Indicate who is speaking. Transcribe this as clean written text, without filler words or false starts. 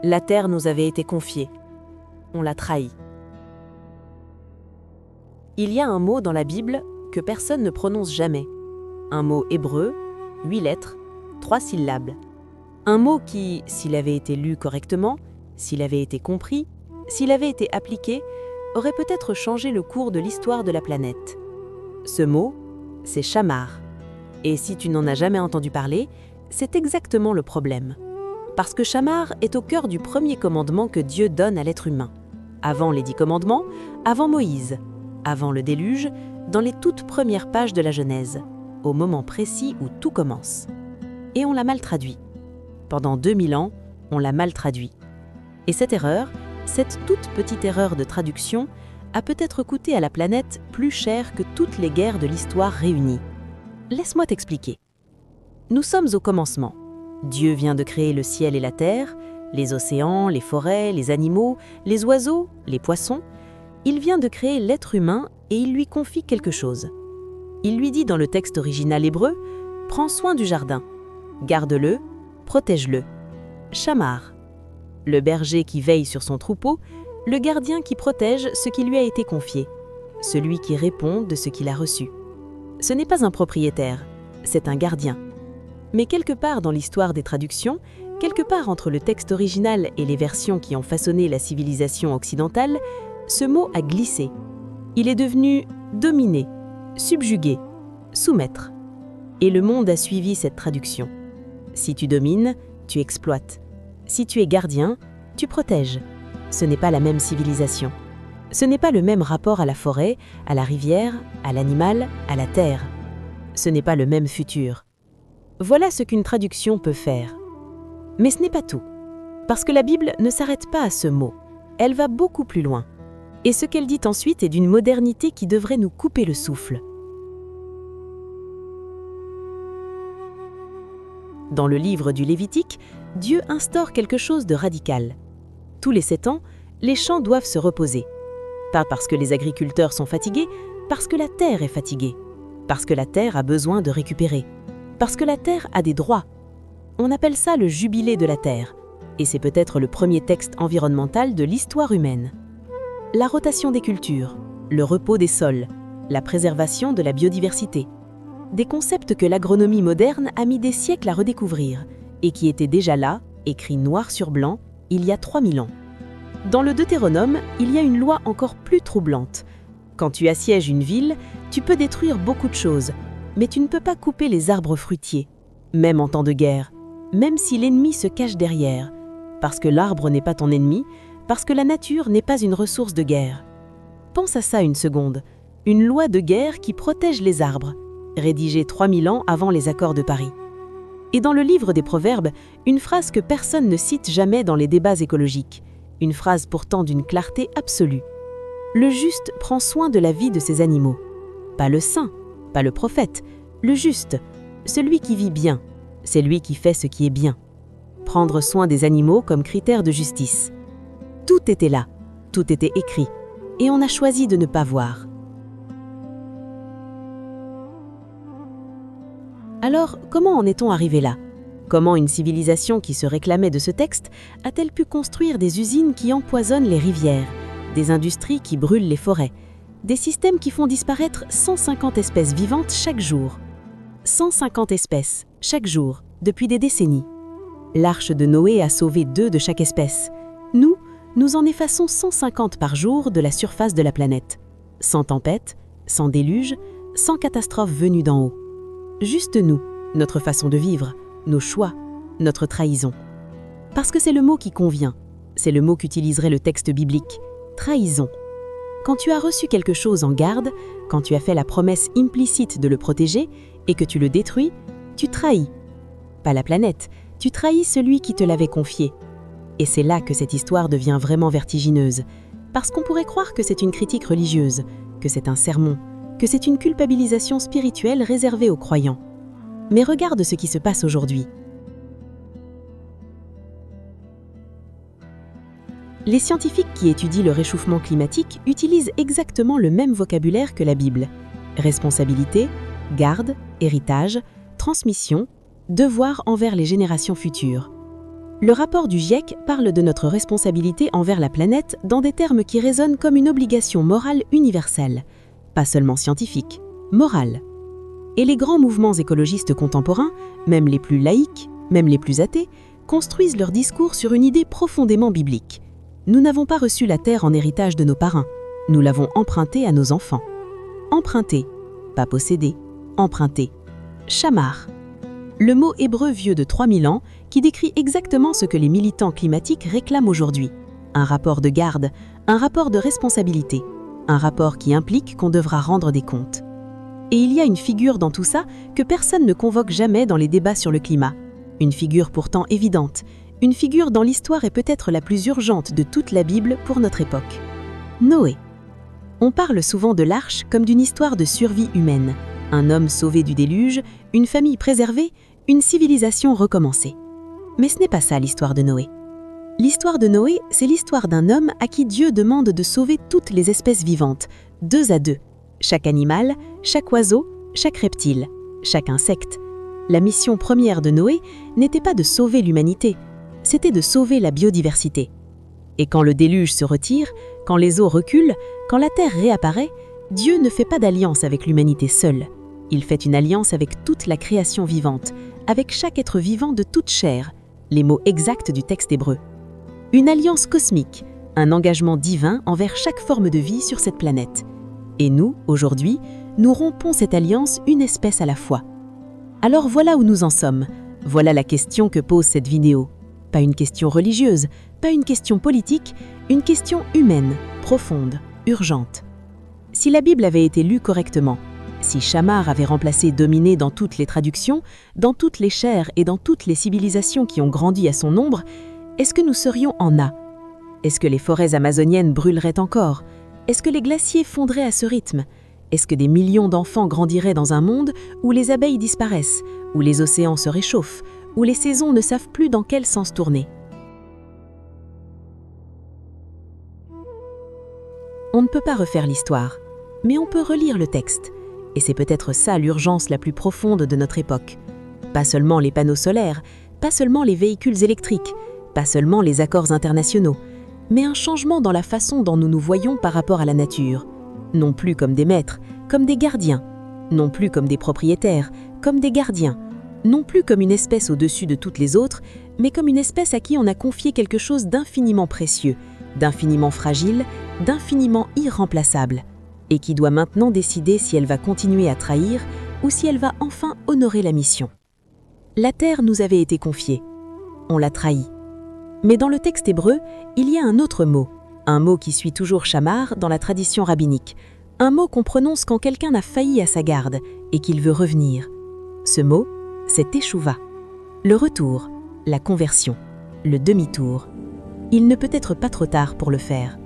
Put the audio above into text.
Speaker 1: La terre nous avait été confiée. On l'a trahie. Il y a un mot dans la Bible que personne ne prononce jamais. Un mot hébreu, 8 lettres, 3 syllabes. Un mot qui, s'il avait été lu correctement, s'il avait été compris, s'il avait été appliqué, aurait peut-être changé le cours de l'histoire de la planète. Ce mot, c'est Shamar. Et si tu n'en as jamais entendu parler, c'est exactement le problème. Parce que Shamar est au cœur du premier commandement que Dieu donne à l'être humain. Avant les 10 commandements, avant Moïse, avant le déluge, dans les toutes premières pages de la Genèse, au moment précis où tout commence. Et on l'a mal traduit. Pendant 2000 ans, on l'a mal traduit. Et cette erreur, cette toute petite erreur de traduction, a peut-être coûté à la planète plus cher que toutes les guerres de l'histoire réunies. Laisse-moi t'expliquer. Nous sommes au commencement. Dieu vient de créer le ciel et la terre, les océans, les forêts, les animaux, les oiseaux, les poissons. Il vient de créer l'être humain et il lui confie quelque chose. Il lui dit dans le texte original hébreu, « Prends soin du jardin, garde-le, protège-le. » Shamar. Le berger qui veille sur son troupeau, le gardien qui protège ce qui lui a été confié, celui qui répond de ce qu'il a reçu. Ce n'est pas un propriétaire, c'est un gardien. Mais quelque part dans l'histoire des traductions, quelque part entre le texte original et les versions qui ont façonné la civilisation occidentale, ce mot a glissé. Il est devenu dominer, subjuguer, soumettre. Et le monde a suivi cette traduction. Si tu domines, tu exploites. Si tu es gardien, tu protèges. Ce n'est pas la même civilisation. Ce n'est pas le même rapport à la forêt, à la rivière, à l'animal, à la terre. Ce n'est pas le même futur. Voilà ce qu'une traduction peut faire. Mais ce n'est pas tout. Parce que la Bible ne s'arrête pas à ce mot. Elle va beaucoup plus loin. Et ce qu'elle dit ensuite est d'une modernité qui devrait nous couper le souffle. Dans le livre du Lévitique, Dieu instaure quelque chose de radical. Tous les 7 ans, les champs doivent se reposer. Pas parce que les agriculteurs sont fatigués, parce que la terre est fatiguée. Parce que la terre a besoin de récupérer. Parce que la terre a des droits. On appelle ça le jubilé de la terre. Et c'est peut-être le premier texte environnemental de l'histoire humaine. La rotation des cultures, le repos des sols, la préservation de la biodiversité. Des concepts que l'agronomie moderne a mis des siècles à redécouvrir et qui étaient déjà là, écrits noir sur blanc, il y a 3000 ans. Dans le Deutéronome, il y a une loi encore plus troublante. Quand tu assièges une ville, tu peux détruire beaucoup de choses, mais tu ne peux pas couper les arbres fruitiers, même en temps de guerre, même si l'ennemi se cache derrière, parce que l'arbre n'est pas ton ennemi, parce que la nature n'est pas une ressource de guerre. Pense à ça une seconde, une loi de guerre qui protège les arbres, rédigée 3000 ans avant les accords de Paris. Et dans le livre des Proverbes, une phrase que personne ne cite jamais dans les débats écologiques, une phrase pourtant d'une clarté absolue. Le juste prend soin de la vie de ses animaux. Pas le saint, pas le prophète, le juste, celui qui vit bien, c'est lui qui fait ce qui est bien. Prendre soin des animaux comme critère de justice. Tout était là, tout était écrit, et on a choisi de ne pas voir. Alors, comment en est-on arrivé là? Comment une civilisation qui se réclamait de ce texte a-t-elle pu construire des usines qui empoisonnent les rivières, des industries qui brûlent les forêts, des systèmes qui font disparaître 150 espèces vivantes chaque jour? 150 espèces, chaque jour, depuis des décennies. L'arche de Noé a sauvé 2 de chaque espèce. Nous en effaçons 150 par jour de la surface de la planète. Sans tempête, sans déluge, sans catastrophe venue d'en haut. Juste nous, notre façon de vivre, nos choix, notre trahison. Parce que c'est le mot qui convient, c'est le mot qu'utiliserait le texte biblique, trahison. Quand tu as reçu quelque chose en garde, quand tu as fait la promesse implicite de le protéger et que tu le détruis, tu trahis. Pas la planète, tu trahis celui qui te l'avait confié. Et c'est là que cette histoire devient vraiment vertigineuse, parce qu'on pourrait croire que c'est une critique religieuse, que c'est un sermon, que c'est une culpabilisation spirituelle réservée aux croyants. Mais regarde ce qui se passe aujourd'hui. Les scientifiques qui étudient le réchauffement climatique utilisent exactement le même vocabulaire que la Bible. Responsabilité, garde, héritage, transmission, devoir envers les générations futures. Le rapport du GIEC parle de notre responsabilité envers la planète dans des termes qui résonnent comme une obligation morale universelle, pas seulement scientifique, morale. Et les grands mouvements écologistes contemporains, même les plus laïques, même les plus athées, construisent leur discours sur une idée profondément biblique. Nous n'avons pas reçu la terre en héritage de nos parrains, nous l'avons empruntée à nos enfants. Emprunter, pas posséder, emprunter. Shamar. Le mot hébreu vieux de 3000 ans qui décrit exactement ce que les militants climatiques réclament aujourd'hui. Un rapport de garde, un rapport de responsabilité, un rapport qui implique qu'on devra rendre des comptes. Et il y a une figure dans tout ça que personne ne convoque jamais dans les débats sur le climat. Une figure pourtant évidente, une figure dont l'histoire est peut-être la plus urgente de toute la Bible pour notre époque. Noé. On parle souvent de l'arche comme d'une histoire de survie humaine. Un homme sauvé du déluge, une famille préservée, une civilisation recommencée. Mais ce n'est pas ça l'histoire de Noé. L'histoire de Noé, c'est l'histoire d'un homme à qui Dieu demande de sauver toutes les espèces vivantes, 2 à 2. Chaque animal, chaque oiseau, chaque reptile, chaque insecte. La mission première de Noé n'était pas de sauver l'humanité, c'était de sauver la biodiversité. Et quand le déluge se retire, quand les eaux reculent, quand la terre réapparaît, Dieu ne fait pas d'alliance avec l'humanité seule. Il fait une alliance avec toute la création vivante, avec chaque être vivant de toute chair, les mots exacts du texte hébreu. Une alliance cosmique, un engagement divin envers chaque forme de vie sur cette planète. Et nous, aujourd'hui, nous rompons cette alliance une espèce à la fois. Alors voilà où nous en sommes, voilà la question que pose cette vidéo. Pas une question religieuse, pas une question politique, une question humaine, profonde, urgente. Si la Bible avait été lue correctement, si Shamar avait remplacé dominé dans toutes les traductions, dans toutes les chairs et dans toutes les civilisations qui ont grandi à son ombre, est-ce que nous serions en A? Est-ce que les forêts amazoniennes brûleraient encore? Est-ce que les glaciers fondraient à ce rythme? Est-ce que des millions d'enfants grandiraient dans un monde où les abeilles disparaissent, où les océans se réchauffent, où les saisons ne savent plus dans quel sens tourner? On ne peut pas refaire l'histoire, mais on peut relire le texte. Et c'est peut-être ça l'urgence la plus profonde de notre époque. Pas seulement les panneaux solaires, pas seulement les véhicules électriques, pas seulement les accords internationaux, mais un changement dans la façon dont nous nous voyons par rapport à la nature. Non plus comme des maîtres, comme des gardiens. Non plus comme des propriétaires, comme des gardiens. Non plus comme une espèce au-dessus de toutes les autres, mais comme une espèce à qui on a confié quelque chose d'infiniment précieux, d'infiniment fragile, d'infiniment irremplaçable, et qui doit maintenant décider si elle va continuer à trahir ou si elle va enfin honorer la mission. La terre nous avait été confiée. On l'a trahie. Mais dans le texte hébreu, il y a un autre mot, un mot qui suit toujours Shamar dans la tradition rabbinique, un mot qu'on prononce quand quelqu'un a failli à sa garde et qu'il veut revenir. Ce mot, c'est teshuva, le retour, la conversion, le demi-tour. Il ne peut être pas trop tard pour le faire.